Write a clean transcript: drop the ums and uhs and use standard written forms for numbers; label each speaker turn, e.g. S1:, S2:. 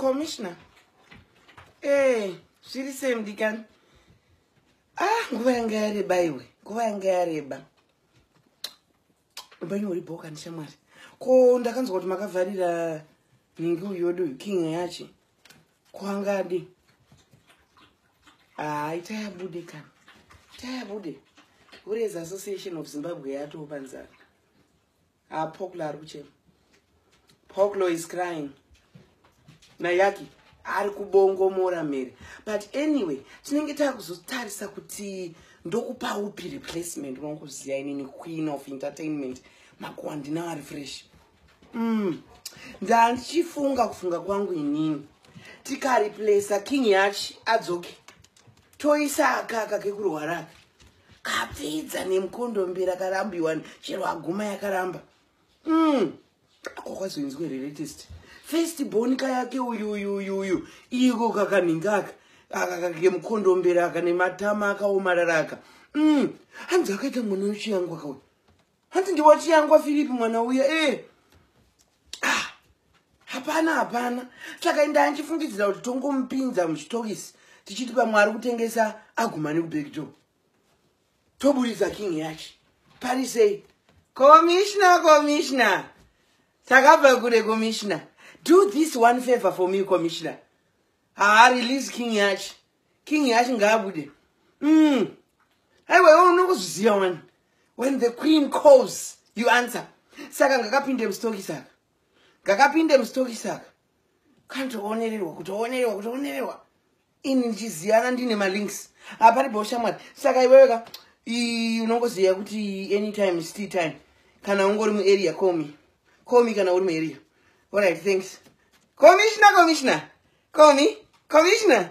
S1: Commissioner. Zviri semudikani. Nguva yanga yareba iwe. Nguva yanga yareba. Ubanyori boka nishamwari. Ko ndakanzwa kuti makavharira ningi uyodo king yachi. Kwangadi. Itayabude kana. Itayabude. Ureza Association of Zimbabwe yato panzara. Poklo ari kuchema. Poklo is crying. Nayaki ari kubongomora mhere. But anyway, tinenge takuzotarisa kuti ndokupa upi replacement unokuziya inini queen of entertainment makuwa ndina ari fresh. Ndandichifunga kufunga kwangu inini. Tika replace king yachi adzoke. Toisa akaka kekurwara. Kapedza nemukondombera karambiwa chero aguma yakaramba. Kwakwazoinzwe latest. First bonika yake uyu iko kakaningaka akakake mukondombera kana matama akaomararaka. Hanzi akaita mwana wechiyangwa kawe. Hanzi ndiwa chiyangwa Philip mwana uya hapana. Saka ndanchifungidzira kuti tongomupinza muchitokisi tichiti pamwe ari kutengesa aguma nekubekito. Toburitsa king yachi. Parisei. Commissioner. Takabva kure commissioner. Do this one favor for me, commissioner. Release king yachi. King yachi ngabude. Aiwe unokuziya one. When the queen calls, you answer. Saka ngakapinde mstoki saka. Kutoonererwa. Ini ndichiziyana ndine malinks. Apari bosha mwari. Saka iweweka unongoziya kuti anytime is tea time. Kana ungori mu area call me kana uri mu area. Alright, thanks. Commissioner. Call me. Commissioner.